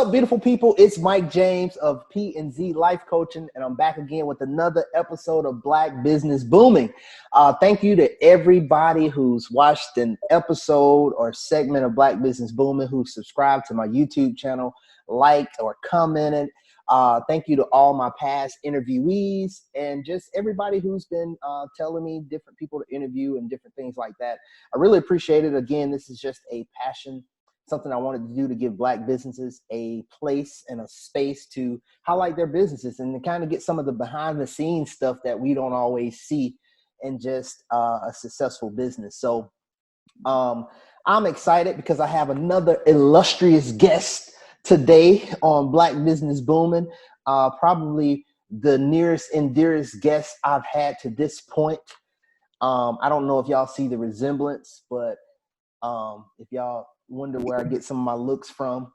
up, beautiful people? It's Mike James of P&Z Life Coaching, and I'm back again with another episode of Black Business Booming. Thank you to everybody who's watched an episode or segment of Black Business Booming, who subscribed to my YouTube channel, liked or commented. Thank you to all my past interviewees and just everybody who's been telling me different people to interview and different things like that. I really appreciate it. Again, this is just a passion, something I wanted to do to give Black businesses a place and a space to highlight their businesses and to kind of get some of the behind the scenes stuff that we don't always see in just a successful business. So I'm excited because I have another illustrious guest today on Black Business Booming. Probably the nearest and dearest guest I've had to this point. I don't know if y'all see the resemblance, but if y'all wonder where I get some of my looks from,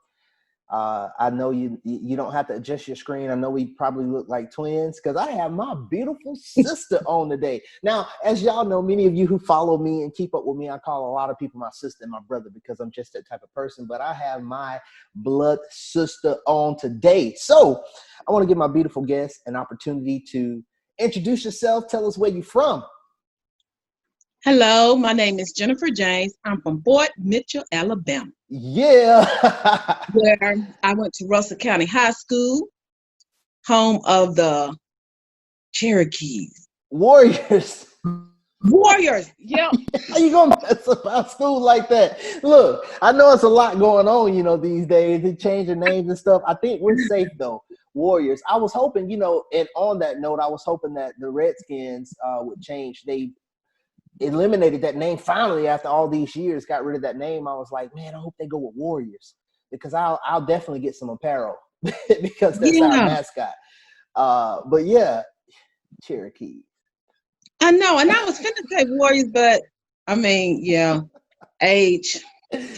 I know you don't have to adjust your screen. I know we probably look like twins because I have my beautiful sister on today. Now, as y'all know, many of you who follow me and keep up with me, I call a lot of people my sister and my brother because I'm just that type of person, but I have my blood sister on today. So I want to give my beautiful guest an opportunity to introduce yourself. Tell us where you're from. Hello, my name is Jennifer James. I'm from Fort Mitchell, Alabama. Yeah. Where I went to Russell County High School, home of the Cherokees. Warriors. Yep. How you gonna mess up our school like that? Look, I know it's a lot going on, these days. They change the names and stuff. I think we're safe though. Warriors. I was hoping, and on that note, I was hoping that the Redskins would change. They eliminated that name finally after all these years, got rid of that name. I was like, man, I hope they go with Warriors because I'll definitely get some apparel because that's our mascot. But yeah, Cherokee. I know, and I was finna say Warriors, but I mean, yeah, age.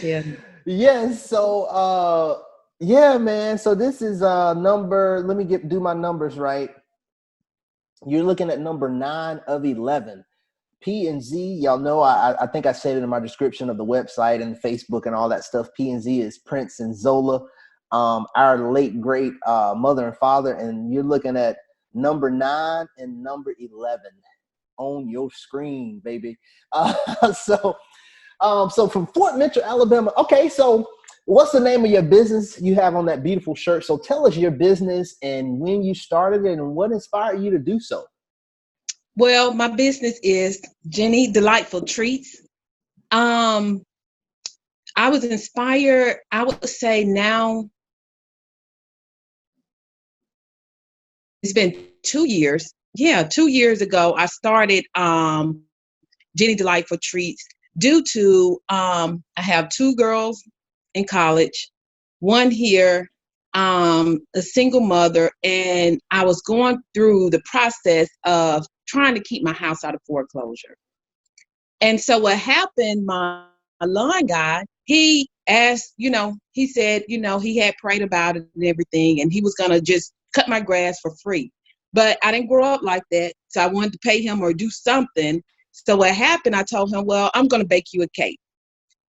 Yeah. Yes. So yeah, man. So this is number. Let me do my numbers right. You're looking at number 9 of 11. P&Z, y'all know, I think I said it in my description of the website and Facebook and all that stuff. P&Z is Prince and Zola, our late great mother and father. And you're looking at number 9 and number 11 on your screen, baby. So from Fort Mitchell, Alabama. Okay, so what's the name of your business you have on that beautiful shirt? So tell us your business and when you started it and what inspired you to do so. Well, my business is Jenny Delightful Treats. I was inspired, I would say now, it's been 2 years. Yeah, 2 years ago, I started Jenny Delightful Treats due to I have 2 girls in college, one here, a single mother, and I was going through the process of trying to keep my house out of foreclosure. And so what happened, my lawn guy, he asked, he said, he had prayed about it and everything, and he was going to just cut my grass for free. But I didn't grow up like that, so I wanted to pay him or do something. So what happened, I told him, well, I'm going to bake you a cake.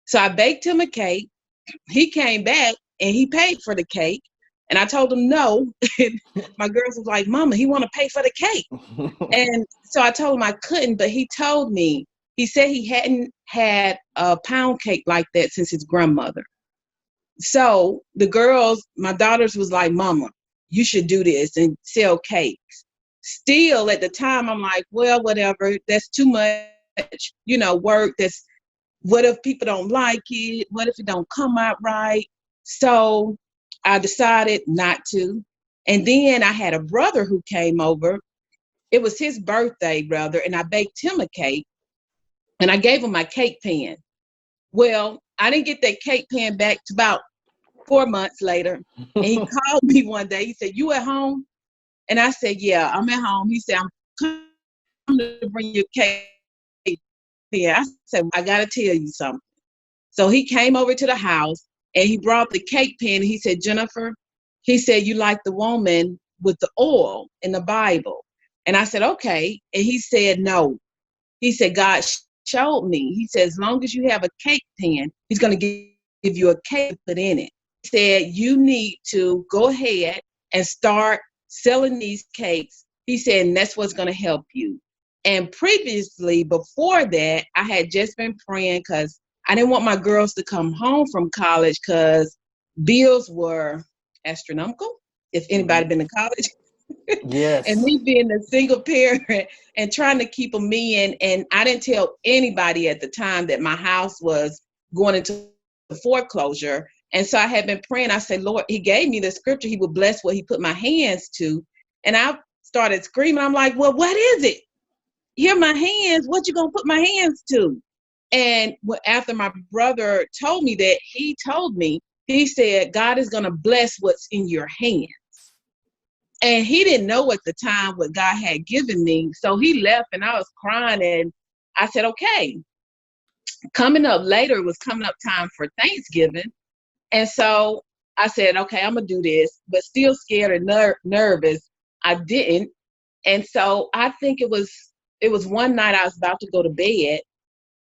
So I baked him a cake. He came back and he paid for the cake. And I told him no. My girls was like, Mama, he want to pay for the cake. And so I told him I couldn't, but he told me, he said he hadn't had a pound cake like that since his grandmother. So the girls, my daughters was like, Mama, you should do this and sell cakes. Still at the time, I'm like, well, whatever, that's too much, work. What if people don't like it? What if it don't come out right? So I decided not to. And then I had a brother who came over. It was his birthday, brother, and I baked him a cake. And I gave him my cake pan. Well, I didn't get that cake pan back to about 4 months later. And he called me one day. He said, you at home? And I said, yeah, I'm at home. He said, I'm coming to bring you cake pan. I said, I got to tell you something. So he came over to the house and he brought the cake pan. He said, Jennifer, he said, you like the woman with the oil in the Bible. And I said, okay. And he said, no. He said, God showed me. He said, as long as you have a cake pan, he's going to give you a cake to put in it. said, you need to go ahead and start selling these cakes. He said, and that's what's going to help you. And previously, before that, I had just been praying because I didn't want my girls to come home from college because bills were astronomical. If anybody been to college, and Yes. me being a single parent and trying to keep them in, and I didn't tell anybody at the time that my house was going into foreclosure. And so I had been praying. I said, Lord, he gave me the scripture. He would bless what he put my hands to. And I started screaming. I'm like, well, what is it? Here my hands. What you gonna put my hands to? And after my brother told me that, he told me, he said, God is gonna bless what's in your hand. And he didn't know at the time what God had given me. So he left and I was crying. And I said, okay. Coming up later, it was coming up time for Thanksgiving. And so I said, okay, I'm going to do this, but still scared and nervous. I didn't. And so I think it was one night I was about to go to bed.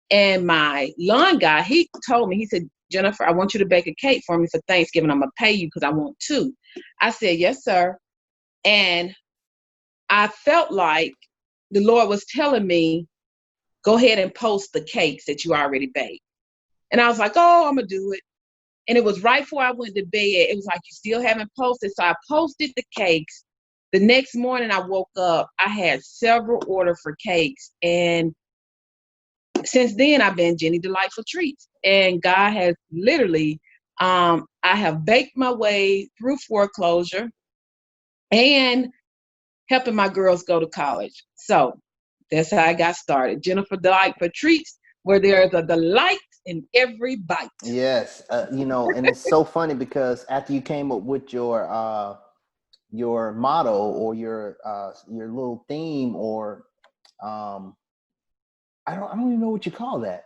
And my lawn guy, he told me, he said, Jennifer, I want you to bake a cake for me for Thanksgiving. I'm going to pay you because I want two. I said, yes, sir. And I felt like the Lord was telling me, go ahead and post the cakes that you already baked. And I was like, oh, I'm going to do it. And it was right before I went to bed. It was like, you still haven't posted. So I posted the cakes. The next morning I woke up, I had several orders for cakes. And since then, I've been Jenny Delightful Treats. And God has literally, I have baked my way through foreclosure and helping my girls go to college. So that's how I got started. Jennifer Delightful Treats, where there's a delight in every bite. Yes. And it's so funny because after you came up with your motto or your little theme, or I don't even know what you call that.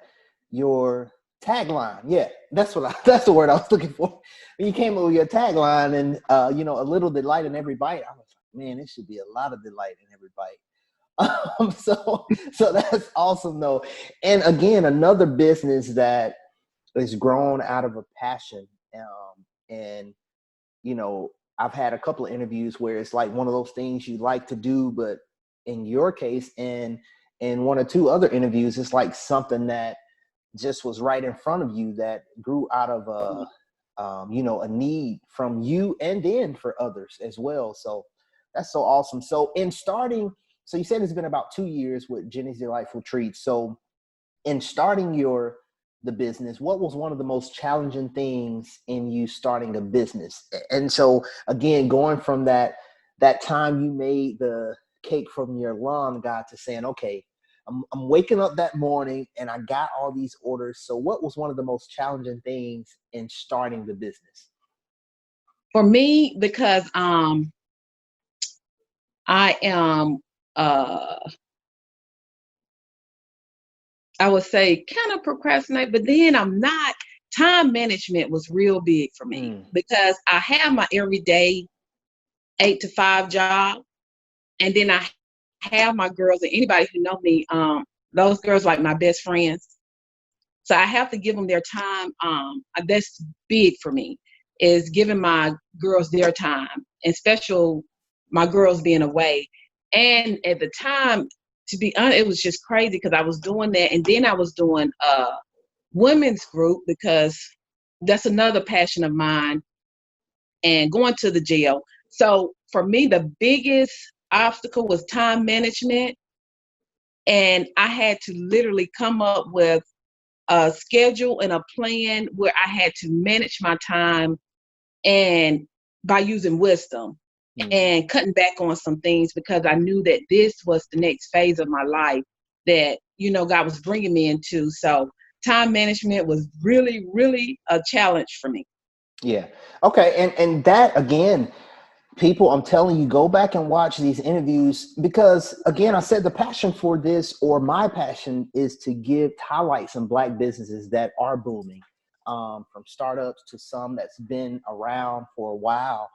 Your tagline. Yeah, that's that's the word I was looking for. When you came up with your tagline and a little delight in every bite, I was like, man, it should be a lot of delight in every bite. So that's awesome though. And again, another business that is grown out of a passion. And I've had a couple of interviews where it's like one of those things you like to do, but in your case, and in one or two other interviews, it's like something that just was right in front of you that grew out of a need from you and then for others as well. So that's so awesome. So so you said it's been about 2 years with Jenny's Delightful Treats. So in starting the business, what was one of the most challenging things in you starting a business? And so again, going from that time you made the cake from your lawn guy to saying, okay, I'm waking up that morning and I got all these orders. So what was one of the most challenging things in starting the business? For me, because I am I would say kind of procrastinate, but then I'm not. Time management was real big for me because I have my everyday 8 to 5 job. And then I have my girls, and anybody who know me, those girls like my best friends. So I have to give them their time. That's big for me, is giving my girls their time, and special my girls being away. And at the time, to be honest, it was just crazy because I was doing that. And then I was doing a women's group because that's another passion of mine, and going to the jail. So for me, the biggest obstacle was time management. And I had to literally come up with a schedule and a plan where I had to manage my time, and by using wisdom and cutting back on some things, because I knew that this was the next phase of my life that, God was bringing me into. So time management was really, really a challenge for me. Yeah. Okay. And that again, people, I'm telling you, go back and watch these interviews because, again, I said the passion for this, or my passion, is to highlight some Black businesses that are booming, from startups to some that's been around for a while.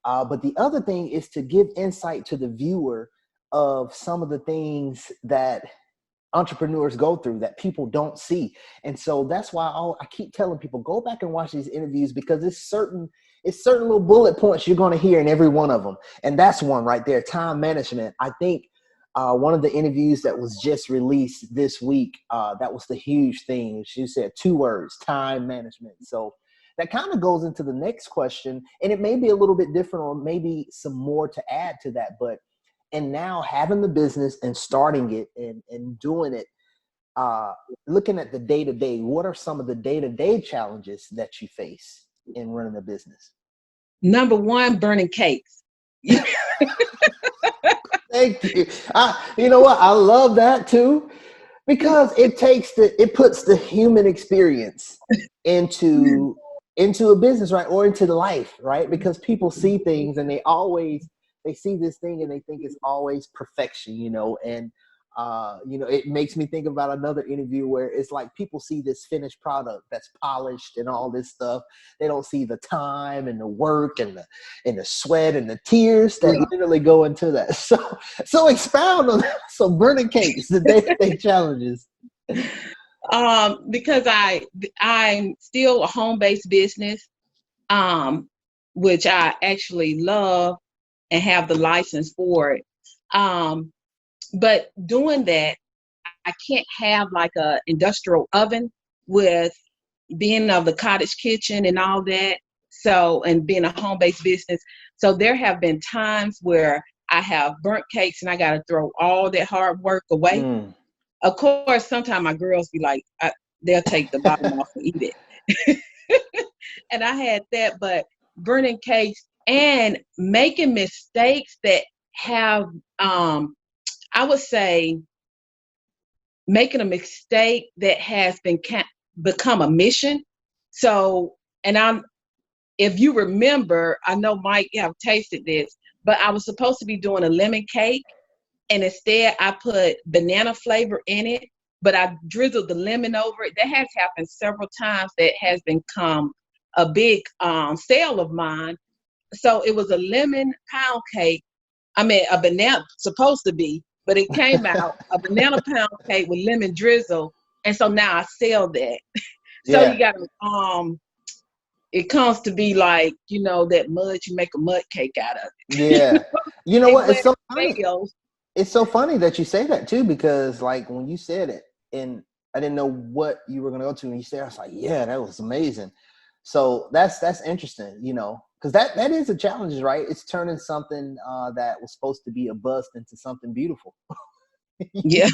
But the other thing is to give insight to the viewer of some of the things that entrepreneurs go through that people don't see. And so that's why I keep telling people, go back and watch these interviews, because it's certain little bullet points you're going to hear in every one of them. And that's one right there, time management. I think one of the interviews that was just released this week, that was the huge thing. She said 2 words, time management. So that kind of goes into the next question, and it may be a little bit different, or maybe some more to add to that. But and now having the business and starting it and doing it, looking at the day-to-day, what are some of the day-to-day challenges that you face in running a business? Number one, burning cakes. Thank you. You know what? I love that too, because it puts the human experience into a business, right? Or into life, right? Because people see things and they see this thing and they think it's always perfection, and it makes me think about another interview where it's like people see this finished product that's polished and all this stuff. They don't see the time and the work and the sweat and the tears that literally go into that. So expound on that. So burning cakes, the day-to-day challenges. Because I'm still a home-based business, which I actually love and have the license for it. But doing that, I can't have like a industrial oven with being of the cottage kitchen and all that. So, and being a home-based business. So there have been times where I have burnt cakes and I got to throw all that hard work away. Of course, sometimes my girls be like, they'll take the bottom off and eat it. And I had that, but burning cakes and making mistakes that have, I would say, making a mistake that has become a mission. So, and if you remember, I know Mike have tasted this, but I was supposed to be doing a lemon cake, and instead I put banana flavor in it, but I drizzled the lemon over it. That has happened several times. That has become a big sale of mine. So it was a lemon pound cake. I mean, a banana, supposed to be, but it came out a banana pound cake with lemon drizzle. And so now I sell that. So you got to, it comes to be like, that mud, you make a mud cake out of it. Yeah. You know what? It's so funny. It's so funny that you say that too, because like when you said it and I didn't know what you were going to go to, and you said, I was like, yeah, that was amazing. So that's interesting, because that is a challenge, right? It's turning something that was supposed to be a bust into something beautiful. Yeah.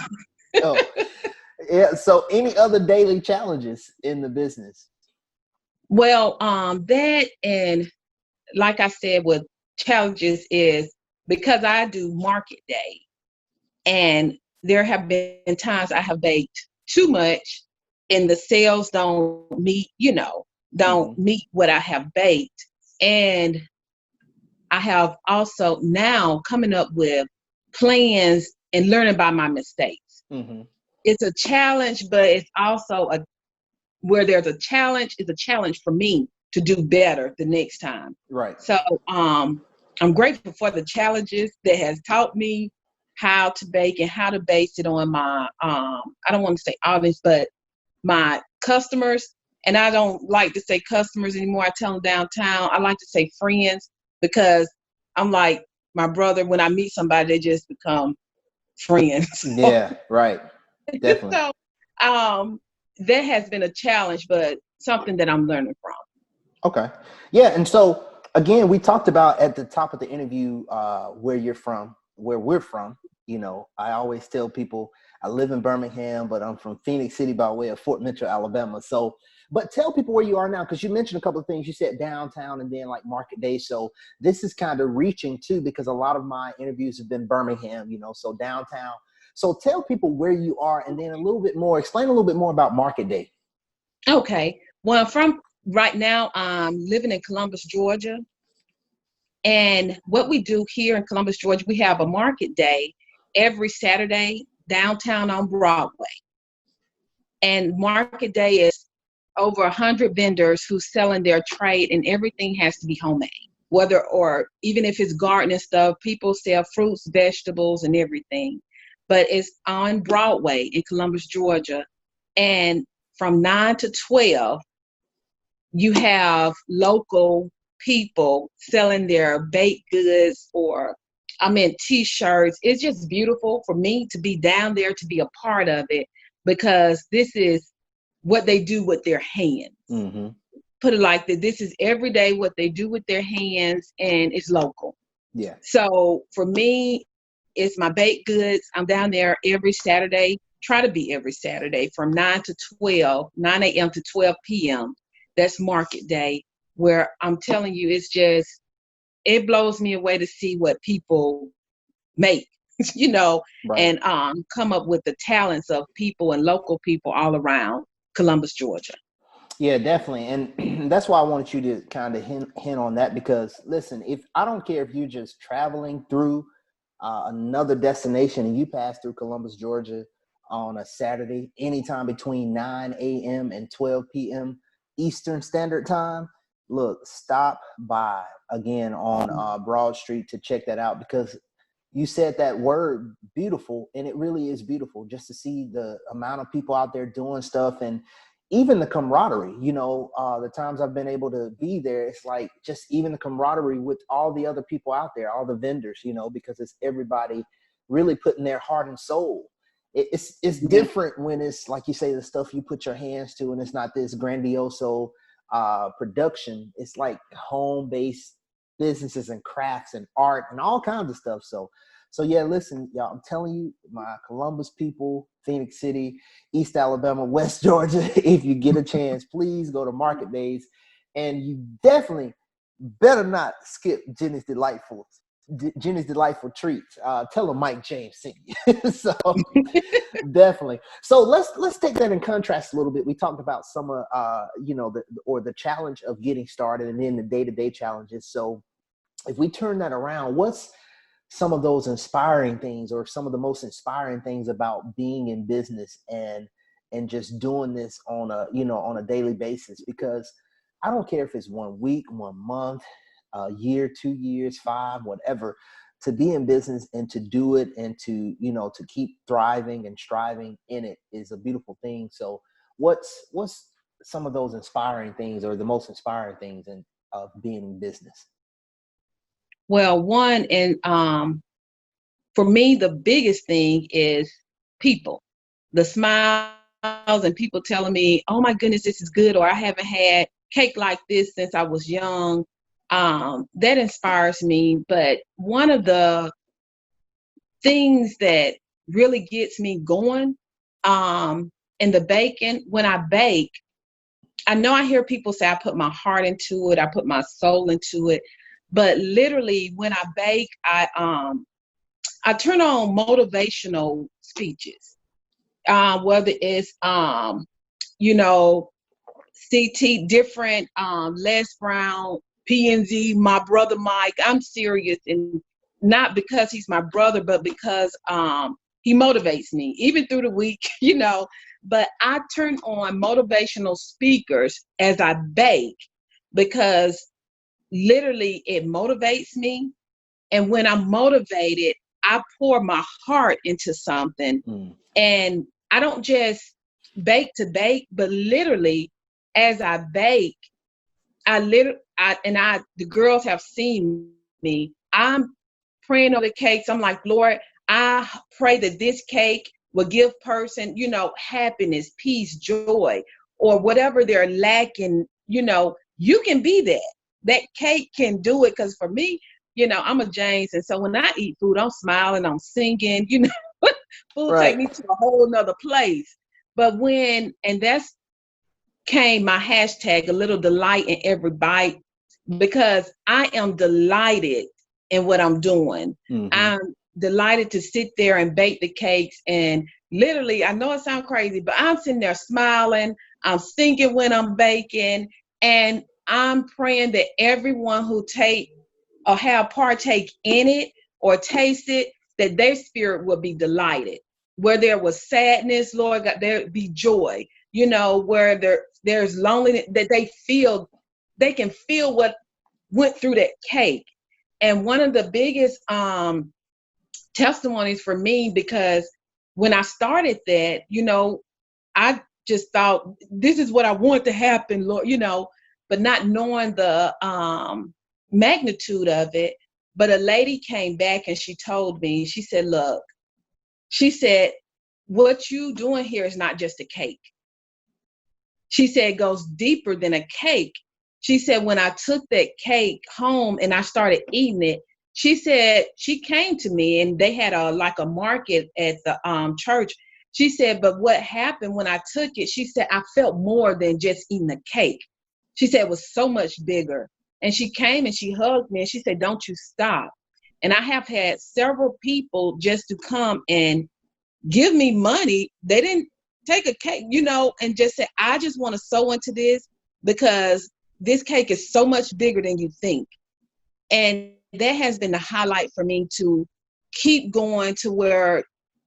Yeah. So any other daily challenges in the business? Well, that, and like I said, with challenges is because I do market day, and there have been times I have baked too much and the sales don't meet, meet what I have baked. And I have also now coming up with plans and learning by my mistakes. Mm-hmm. It's a challenge, but it's also where there's a challenge, it's a challenge for me to do better the next time. Right. So I'm grateful for the challenges that has taught me how to bake and how to base it on my, I don't want to say audience, but my customers. And I don't like to say customers anymore. I tell them downtown. I like to say friends, because I'm like my brother. When I meet somebody, they just become friends. Yeah, right. Definitely. So that has been a challenge, but something that I'm learning from. Okay. Yeah. And so again, we talked about at the top of the interview where you're from, where we're from. I always tell people I live in Birmingham, but I'm from Phoenix City by way of Fort Mitchell, Alabama. So, but tell people where you are now, because you mentioned a couple of things. You said downtown and then like market day. So this is kind of reaching too, because a lot of my interviews have been Birmingham, so downtown. So tell people where you are, and then explain a little bit more about market day. Okay. Well, right now, I'm living in Columbus, Georgia. And what we do here in Columbus, Georgia, we have a market day every Saturday downtown on Broadway. And market day is over 100 vendors who's selling their trade, and everything has to be homemade. Even if it's gardening stuff, people sell fruits, vegetables, and everything. but it's on Broadway in Columbus, Georgia. And from 9 to 12, you have local people selling their baked goods or t-shirts. It's just beautiful for me to be down there, to be a part of it, because this is what they do with their hands. Mm-hmm. Put it like that. This is every day what they do with their hands, and it's local. Yeah. So for me, it's my baked goods. I'm down there every Saturday, try to be every Saturday from 9 a.m. to 12 p.m. That's market day, where I'm telling you, it blows me away to see what people make, Right. and come up with the talents of people and local people all around Columbus, Georgia. Yeah, definitely. And that's why I wanted you to kind of hint on that, because listen, if I don't care if you're just traveling through another destination and you pass through Columbus, Georgia on a Saturday, anytime between 9 a.m. and 12 p.m. Eastern Standard Time, look, stop by again on Broad Street to check that out, because you said that word beautiful, and it really is beautiful just to see the amount of people out there doing stuff, and even the camaraderie. The times I've been able to be there, it's like just even the camaraderie with all the other people out there, all the vendors, because it's everybody really putting their heart and soul. It's different when it's like you say, the stuff you put your hands to, and it's not this grandioso production. It's like home-based businesses and crafts and art and all kinds of stuff. So yeah, listen, y'all, I'm telling you, my Columbus people, Phoenix City, East Alabama, West Georgia, if you get a chance, please go to Market Days, and you definitely better not skip Jenny's Delightful Treats. Tell them Mike James sent you. So definitely. So let's take that in contrast a little bit. We talked about some of the challenge of getting started, and then the day-to-day challenges. So if we turn that around, what's some of those inspiring things, or some of the most inspiring things about being in business and just doing this on a daily basis? Because I don't care if it's 1 week, 1 month, a year, 2 years, 5, whatever, to be in business and to do it and to keep thriving and striving in it is a beautiful thing. So what's some of those inspiring things, or the most inspiring things of being in business? Well, one, and for me, the biggest thing is people, the smiles and people telling me, oh my goodness, this is good, or I haven't had cake like this since I was young. That inspires me. But one of the things that really gets me going in the baking, when I bake, I know I hear people say I put my heart into it, I put my soul into it. But literally, when I bake, I turn on motivational speeches, whether it's CT, different, Les Brown, PNZ, my brother Mike. I'm serious, and not because he's my brother, but because he motivates me even through the week, But I turn on motivational speakers as I bake, because literally it motivates me. And when I'm motivated, I pour my heart into something. And I don't just bake to bake, but literally as I bake, the girls have seen me. I'm praying over the cakes. I'm like, Lord, I pray that this cake will give person, happiness, peace, joy, or whatever they're lacking. You can be that. That cake can do it. Because for me, I'm a James. And so when I eat food, I'm smiling, I'm singing, food Right. take me to a whole nother place. But that's came my hashtag, a little delight in every bite, because I am delighted in what I'm doing. Mm-hmm. I'm delighted to sit there and bake the cakes. And literally, I know it sounds crazy, but I'm sitting there smiling, I'm singing when I'm baking, and I'm praying that everyone who take or have partake in it or taste it, that their spirit will be delighted. Where there was sadness, Lord God, there be joy. Where there's loneliness, that they can feel what went through that cake. And one of the biggest testimonies for me, because when I started that, I just thought this is what I want to happen, Lord, but not knowing the magnitude of it. But a lady came back and she told me, she said, look, she said, what you doing here is not just a cake. She said it goes deeper than a cake. She said, when I took that cake home and I started eating it, she said she came to me and they had a market at the church. She said, but what happened when I took it, she said, I felt more than just eating a cake. She said it was so much bigger. And she came and she hugged me and she said, don't you stop. And I have had several people just to come and give me money. They didn't take a cake, and just say, I just want to sew into this because this cake is so much bigger than you think. And that has been the highlight for me to keep going to where,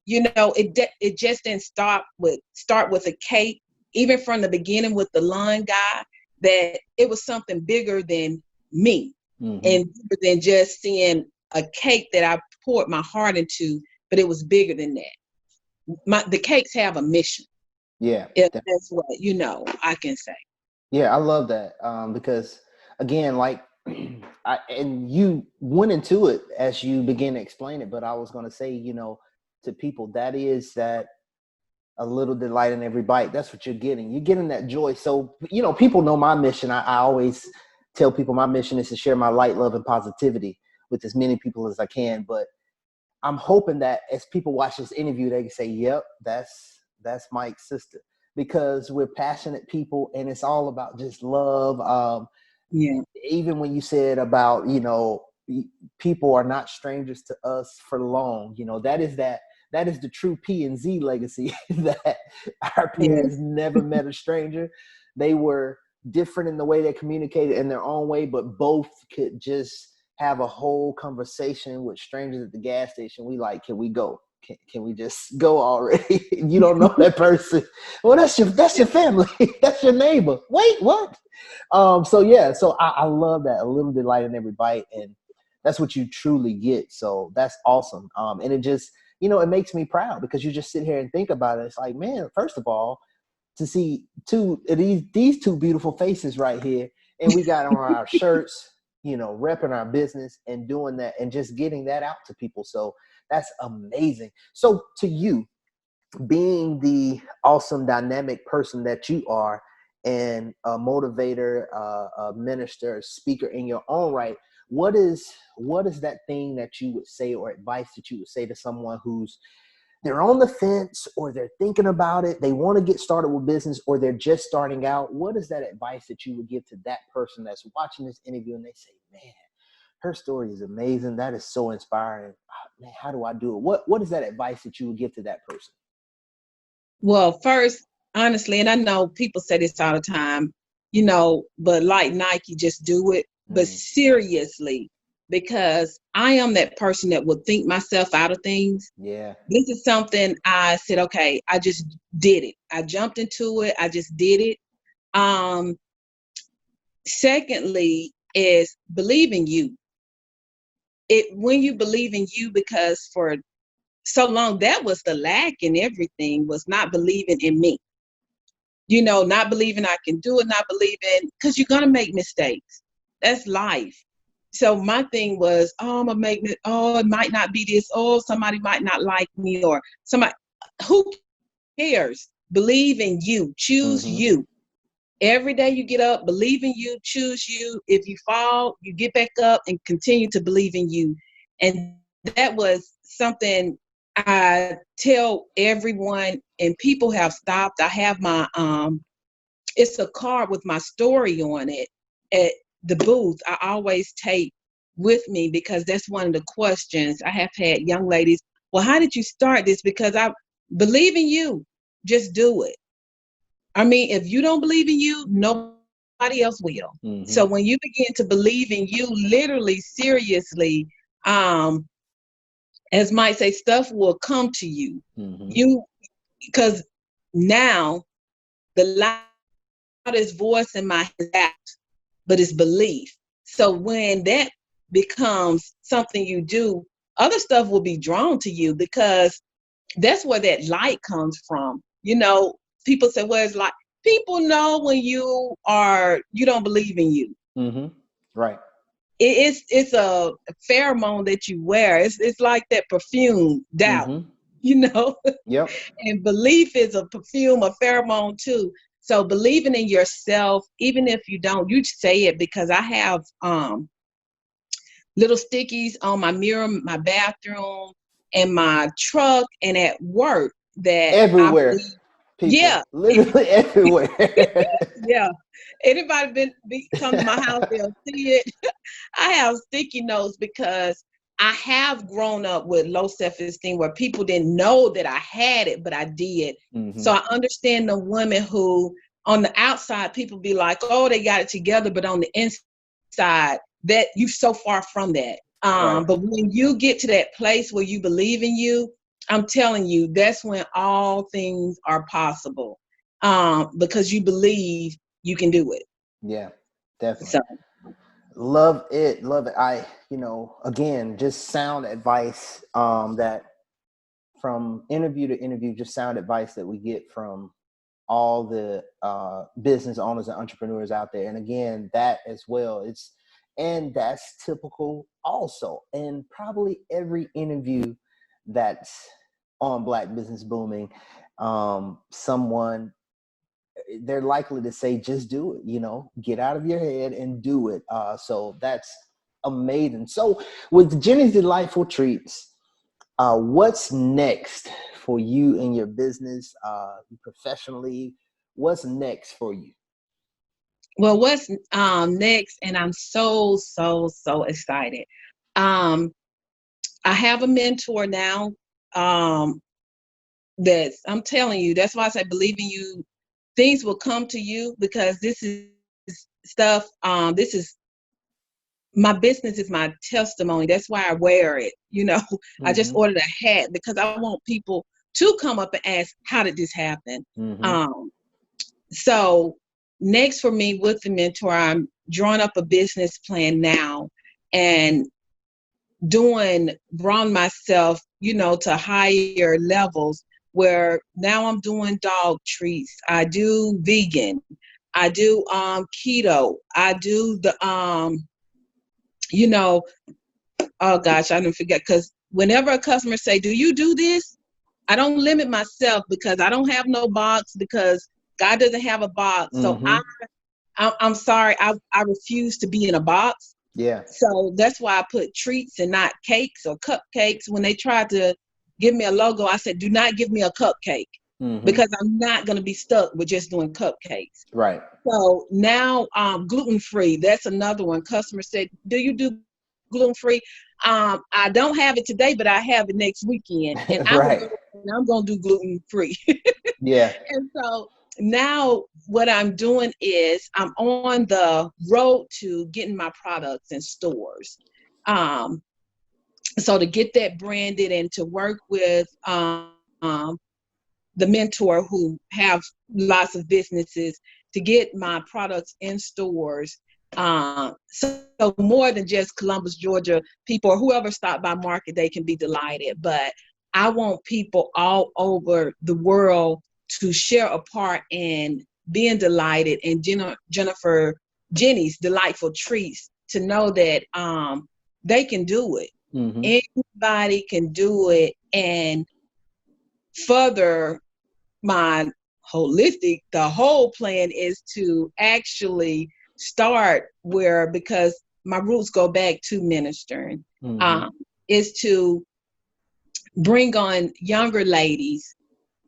it just didn't start with a cake, even from the beginning with the lawn guy, that it was something bigger than me, and bigger than just seeing a cake that I poured my heart into, but it was bigger than that. The cakes have a mission. Yeah. If that's what, I can say. Yeah, I love that. Because again, and you went into it as you began to explain it, but I was going to say, to people, that is that a little delight in every bite. That's what you're getting. You're getting that joy. So, people know my mission. I always tell people my mission is to share my light, love, and positivity with as many people as I can. But I'm hoping that as people watch this interview, they can say, yep, that's Mike's sister, because we're passionate people and it's all about just love. Even when you said about, people are not strangers to us for long, that is the true P&Z legacy, that our parents never met a stranger. They were different in the way they communicated in their own way, but both could just have a whole conversation with strangers at the gas station. We like, can we go? Can we just go already? You don't know that person. Well, that's your family. That's your neighbor. Wait, what? So I love that, a little delight in every bite, and that's what you truly get. So that's awesome. And it just, it makes me proud, because you just sit here and think about it. It's like, man, first of all, to see these two beautiful faces right here, and we got on our shirts, repping our business and doing that and just getting that out to people. So that's amazing. So to you, being the awesome dynamic person that you are, and a motivator, a minister, a speaker in your own right, what is that thing that you would say, or advice that you would say to someone who's, they're on the fence, or they're thinking about it, they want to get started with business, or they're just starting out? What is that advice that you would give to that person that's watching this interview and they say, man, her story is amazing, that is so inspiring, oh, man, how do I do it? What is that advice that you would give to that person? Well, first, honestly, and I know people say this all the time, but like Nike, just do it. But seriously, because I am that person that will think myself out of things. Yeah. This is something I said, okay, I just did it. I jumped into it. I just did it. Secondly is believe in you. When you believe in you, because for so long, that was the lack in everything, was not believing in me. Not believing I can do it, not believing, because you're going to make mistakes. That's life. So my thing was, I'm going to make it, it might not be this, somebody might not like me, or somebody, who cares? Believe in you, choose you. Every day you get up, believe in you, choose you. If you fall, you get back up and continue to believe in you. And that was something I tell everyone, and people have stopped. I have my, it's a card with my story on it at the booth. I always take with me, because that's one of the questions I have had young ladies. Well, how did you start this? Because I believe in you. Just do it. I mean, if you don't believe in you, nobody else will. So when you begin to believe in you, literally, seriously, as Mike say, stuff will come to you. Because now the loudest voice in my head is that, but it's belief. So when that becomes something you do, other stuff will be drawn to you, because that's where that light comes from. People say, well, it's like, people know when you don't believe in you. Mm-hmm. Right. It's a pheromone that you wear. It's like that perfume, doubt, Mm-hmm. Yep. and belief is a perfume, a pheromone too. So believing in yourself, even if you don't, you say it, because I have little stickies on my mirror, my bathroom, and my truck, and at work that I Everywhere, believe. people, Yeah, literally everywhere. yeah. Anybody come to my house, they'll see it. I have sticky notes because I have grown up with low self-esteem where people didn't know that I had it, but I did. Mm-hmm. So I understand the women who, on the outside, people be like, oh, they got it together, but on the inside, that you're so far from that. Right. But when you get to that place where you believe in you, I'm telling you, that's when all things are possible, because you believe you can do it. Yeah, definitely. So, Love it. Love it. Again, just sound advice that from interview to interview, just sound advice that we get from all the business owners and entrepreneurs out there. And again, that as well, and that's typical also. And probably every interview that's on Black Business Booming, someone, they're likely to say, just do it, get out of your head and do it. So that's amazing. So with Jenny's Delightful Treats, what's next for you in your business, professionally? What's next for you? well, what's next? And I'm so, so, so excited. Um, I have a mentor now. I'm telling you, that's why I say believe in you. Things will come to you, because this is stuff. This is my business, is my testimony. That's why I wear it. Mm-hmm. I just ordered a hat because I want people to come up and ask, how did this happen? Mm-hmm. So next for me with the mentor, I'm drawing up a business plan now and brought myself, to higher levels, where now I'm doing dog treats. I do vegan. I do keto. I do the oh gosh, I didn't forget, because whenever a customer say, do you do this? I don't limit myself, because I don't have no box, because God doesn't have a box. So Mm-hmm. I'm sorry, I refuse to be in a box. Yeah. So that's why I put treats and not cakes or cupcakes. When they tried to give me a logo, I said, do not give me a cupcake, Mm-hmm. because I'm not going to be stuck with just doing cupcakes. Right. So now gluten-free, that's another one. Customers said, do you do gluten-free? I don't have it today, but I have it next weekend. And Right. I'm going to do gluten-free. Yeah. And so now what I'm doing is I'm on the road to getting my products in stores. So to get that branded and to work with the mentor who have lots of businesses to get my products in stores. So more than just Columbus, Georgia people, or whoever stopped by market, they can be delighted. But I want people all over the world to share a part in being delighted, and Jenny's Delightful Treats, to know that they can do it. Mm-hmm. Anybody can do it. And further, my the whole plan is to actually start because my roots go back to ministering, Mm-hmm. is to bring on younger ladies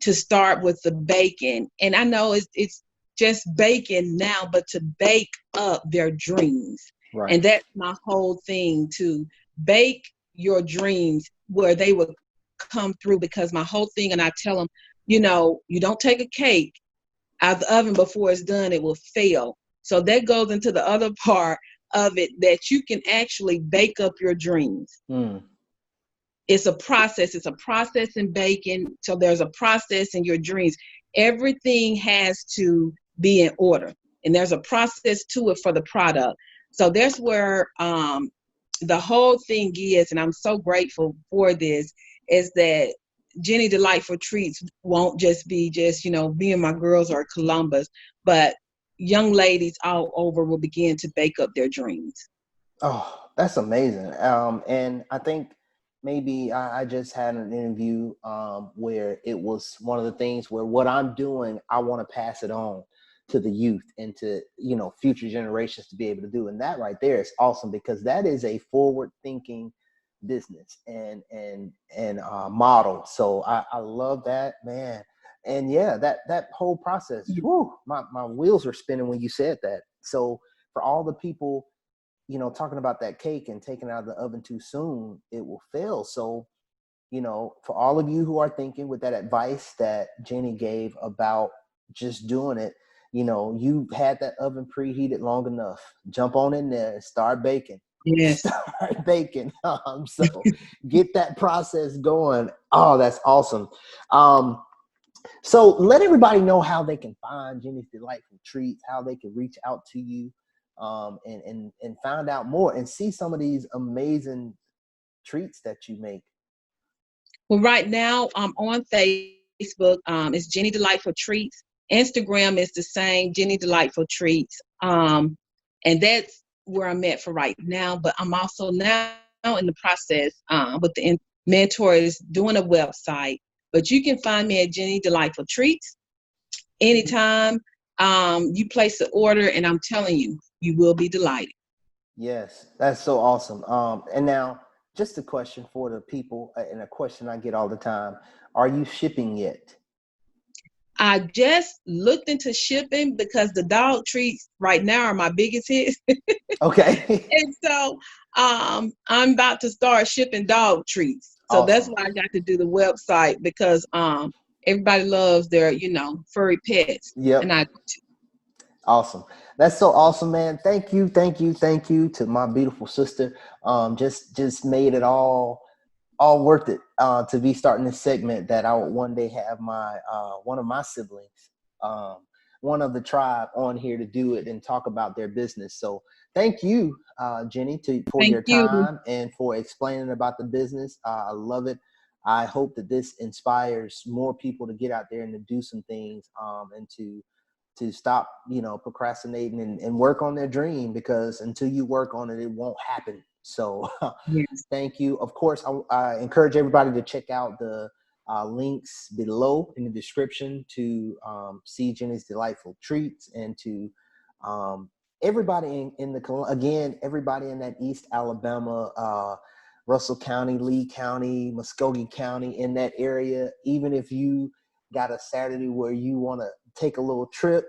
to start with the baking. And I know it's just baking now, but to bake up their dreams. Right. And that's my whole thing, to bake your dreams where they will come through. Because my whole thing, and I tell them, you don't take a cake out of the oven before it's done, it will fail. So that goes into the other part of it, that you can actually bake up your dreams. Mm. It's a process. It's a process in baking. So there's a process in your dreams. Everything has to be in order, and there's a process to it for the product. So that's where the whole thing is, and I'm so grateful for this, is that Jenny Delightful Treats won't just be just, me and my girls or Columbus, but young ladies all over will begin to bake up their dreams. Oh, that's amazing. And I think maybe I just had an interview where it was one of the things where what I'm doing, I want to pass it on to the youth and to, future generations to be able to do. And that right there is awesome, because that is a forward thinking business and model. So I love that, man. And yeah, that whole process, whew, my wheels were spinning when you said that. So for all the people, talking about that cake and taking it out of the oven too soon, it will fail. So, for all of you who are thinking with that advice that Jenny gave about just doing it, you had that oven preheated long enough. Jump on in there and start baking. Yes. Start baking. So get that process going. Oh, that's awesome. So let everybody know how they can find Jenny's Delightful Treats, how they can reach out to you, and find out more and see some of these amazing treats that you make. Well, right now I'm on Facebook. It's Jenny Delightful Treats. Instagram is the same, Jenny Delightful Treats. And that's where I'm at for right now. But I'm also now in the process with the mentors doing a website. But you can find me at Jenny Delightful Treats anytime. You place the order, and I'm telling you, you will be delighted. Yes, that's so awesome. And now, just a question for the people, and a question I get all the time: are you shipping yet? I just looked into shipping because the dog treats right now are my biggest hits. Okay. And so I'm about to start shipping dog treats. So Awesome. that's why I got to do the website, because everybody loves their, furry pets. Yep. And Awesome. That's so awesome, man. Thank you to my beautiful sister. Just made it all worth it to be starting this segment that I would one day have my one of my siblings, one of the tribe on here to do it and talk about their business. So thank you, Jenny, for your time and for explaining about the business. I love it. I hope that this inspires more people to get out there and to do some things and to stop, procrastinating and work on their dream, because until you work on it, it won't happen. So yes. Thank you. Of course, I encourage everybody to check out the links below in the description to see Jenny's Delightful Treats, and to everybody everybody in that East Alabama, Russell County, Lee County, Muskogee County, in that area. Even if you got a Saturday where you want to take a little trip,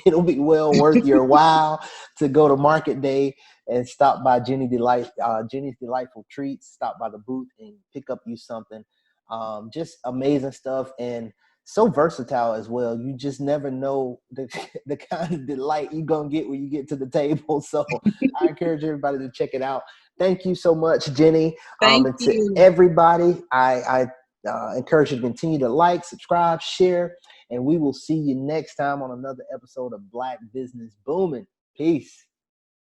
it'll be well worth your while to go to Market Day and stop by Jenny's Delightful Treats. Stop by the booth and pick up you something. Just amazing stuff, and so versatile as well. You just never know the kind of delight you're gonna get when you get to the table. So I encourage everybody to check it out. Thank you so much, Jenny. Thank and you. To everybody, I encourage you to continue to like, subscribe, share, and we will see you next time on another episode of Black Business Booming. Peace.